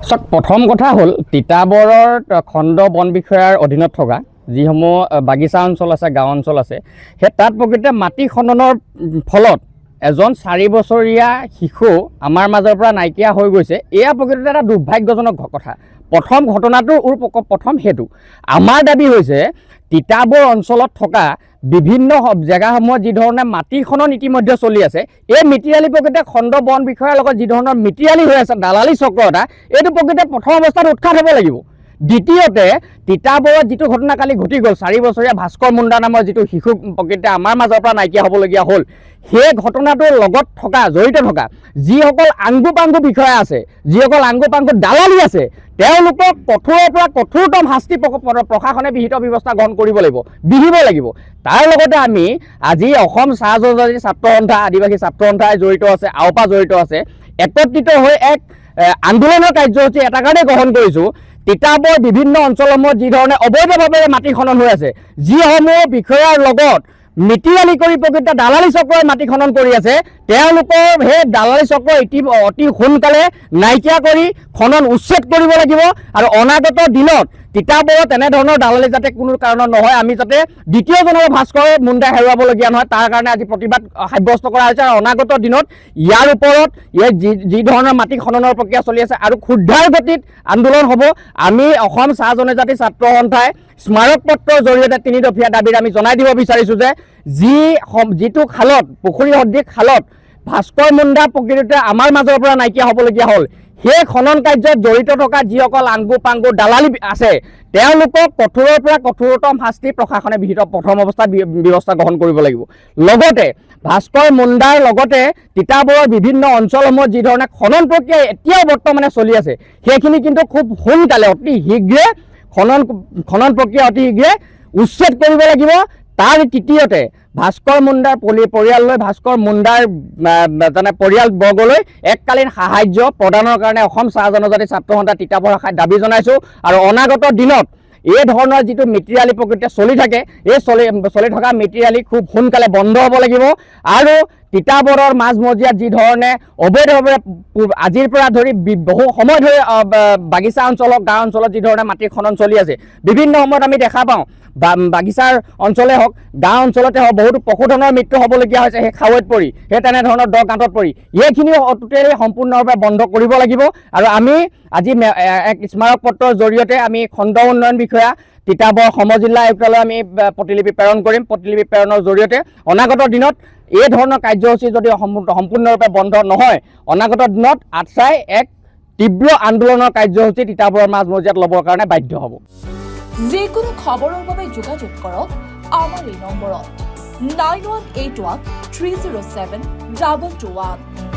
চাওক প্ৰথম কথা হ'ল তিতাবৰৰ খণ্ড বন বিষয়াৰ অধীনত থকা যিসমূহ বাগিচা অঞ্চল আছে গাঁও অঞ্চল আছে সেই তাত প্ৰকৃততে মাটি খননৰ ফলত এজন 4 বছৰীয়া শিশু আমাৰ মাজৰ পৰা নাইকিয়া হৈ গৈছে। এয়া প্ৰকৃততে এটা দুৰ্ভাগ্যজনক কথা। প্ৰথম ঘটনাটোৰ প্ৰথম হেতু আমাৰ দাবী হৈছে তিতাবৰ অঞ্চলত থকা বিভিন্ন জেগাসমূহত যি ধৰণে মাটি খনন ইতিমধ্যে চলি আছে, এই মিতিৰালি প্ৰকৃততে খণ্ড বন বিষয়াৰ লগত যি ধৰণৰ মিতিৰালি হৈ আছে, দালালি চক্ৰ এটা, এইটো প্ৰকৃততে প্ৰথম অৱস্থাত উৎখাত হ'ব লাগিব। দ্বিতীয়তে তিতাবৰত যিটো ঘটনা কালি ঘটি গ'ল, 4 বছৰীয়া ভাস্কৰ মুণ্ডা নামৰ যিটো শিশু প্ৰকৃততে আমাৰ মাজৰ পৰা নাইকিয়া হ'বলগীয়া হ'ল, সেই ঘটনাটোৰ লগত থকা জড়িত থকা যিসকল আংগু পাংগু বিষয়া আছে, যিসকল আংগু পাংগু দালালি আছে, তেওঁলোকক কঠোৰৰ পৰা কঠোৰতম শাস্তি প্ৰশাসনে বিহিত ব্যৱস্থা গ্ৰহণ কৰিব লাগিব, বিহিব লাগিব। তাৰ লগতে আমি আজি অসম চাহ জনজাতি ছাত্ৰ সন্থা, আদিবাসী ছাত্ৰ সন্থাই জড়িত আছে, আওপা জড়িত আছে, একত্ৰিত হৈ এক আন্দোলনৰ কাৰ্যসূচী এটা কাৰণে গ্ৰহণ কৰিছোঁ। তিতাবৰ বিভিন্ন অঞ্চলসমূহত যি ধৰণে অবৈধভাৱে মাটি খনন হৈ আছে, যিসমূহ বিষয়াৰ লগত মিতিৰালি কৰি প্ৰকৃত দালালি চক্ৰই মাটি খনন কৰি আছে, তেওঁলোকৰ সেই দালালি চক্ৰ অতি সোনকালে নাইকিয়া কৰি খনন উচ্ছেদ কৰিব লাগিব। আৰু অনাগত দিনত তিতাবৰত এনেধৰণৰ দালালি যাতে কোনো কাৰণত নহয়, আমি যাতে দ্বিতীয়জনৰ ভাস্কৰ মুণ্ডা হেৰুৱাবলগীয়া নহয়, তাৰ কাৰণে আজি প্ৰতিবাদ সাব্যস্ত কৰা হৈছে। আৰু অনাগত দিনত ইয়াৰ ওপৰত যি ধৰণৰ মাটি খননৰ প্ৰক্ৰিয়া চলি আছে আৰু ক্ষুদ্ৰ গতিত আন্দোলন হ'ব। আমি অসম চাহ জনজাতি ছাত্ৰ সন্থাই স্মাৰক পত্ৰৰ জৰিয়তে 3 দফীয়া দাবীত আমি জনাই দিব বিচাৰিছোঁ যে যিটো খালত, পুখুৰী সদৃশ খালত ভাস্কৰ মুণ্ডা প্ৰকৃততে আমাৰ মাজৰ পৰা নাইকিয়া হ'বলগীয়া হ'ল, সেই খনন কাৰ্যত জড়িত থকা যিসকল আংগু পাংগু দালালি আছে, তেওঁলোকক কঠোৰৰ পৰা কঠোৰতম শাস্তি প্ৰশাসনে বিহিত প্ৰথম অৱস্থাত ব্যৱস্থা গ্ৰহণ কৰিব লাগিব। লগতে ভাস্কৰ মুণ্ডাৰ লগতে তিতাবৰৰ বিভিন্ন অঞ্চলসমূহত যি ধৰণে খনন প্ৰক্ৰিয়া এতিয়াও বৰ্তমানে চলি আছে, সেইখিনি কিন্তু খুব সোনকালে অতি শীঘ্ৰে খনন প্ৰক্ৰিয়া অতি শীঘ্ৰে উচ্ছেদ কৰিব লাগিব। তাৰ তৃতীয়তে ভাস্কৰ মুণ্ডাৰ পৰিয়াললৈ, ভাস্কৰ মুণ্ডাৰ পৰিয়ালবৰ্গলৈ এককালীন সাহায্য প্ৰদানৰ কাৰণে অসম চাহ জনজাতি ছাত্ৰ সন্থা তিতাবৰ শাখাই দাবী জনাইছোঁ। আৰু অনাগত দিনত এই ধৰণৰ যিটো মিতিৰালি প্ৰকৃতিয়ে চলি থাকে, এই চলি থকা মিতিৰালি খুব সোনকালে বন্ধ হ'ব লাগিব। আৰু তিতাবৰৰ মাজমজিয়াত যি ধৰণে অবৈধভাৱে আজিৰ পৰা ধৰি বহু সময় ধৰি বাগিচা অঞ্চলত, গাঁও অঞ্চলত যি ধৰণে মাটি খনন চলি আছে, বিভিন্ন সময়ত আমি দেখা পাওঁ বাগিচাৰ অঞ্চলে হওক, গাঁও অঞ্চলতে হওক, বহুতো পশুধনৰ মৃত্যু হ'বলগীয়া হৈছে সেই খাৱৈত পৰি, সেই তেনেধৰণৰ দ গাঁতত পৰি। এইখিনি টোটেলি সম্পূৰ্ণভাৱে বন্ধ কৰিব লাগিব। আৰু আমি আজি এক স্মাৰক পত্ৰৰ জৰিয়তে আমি খণ্ড উন্নয়ন বিষয়া তিতাবৰ সমজিল্লা আয়ুক্তালয়লৈ আমি প্ৰতিলিপি প্ৰেৰণ কৰিম। প্ৰতিলিপি প্ৰেৰণৰ জৰিয়তে অনাগত দিনত এই ধৰণৰ কাৰ্যসূচী যদি সম্পূৰ্ণৰূপে বন্ধ নহয়, অনাগত দিনত আটছাই এক তীব্ৰ আন্দোলনৰ কাৰ্যসূচী তিতাবৰৰ মাজমজিয়াত ল'বৰ কাৰণে বাধ্য হ'ব। যিকোনো খবৰৰ বাবে যোগাযোগ কৰক আমাৰ এই নম্বৰত 9181 307 221।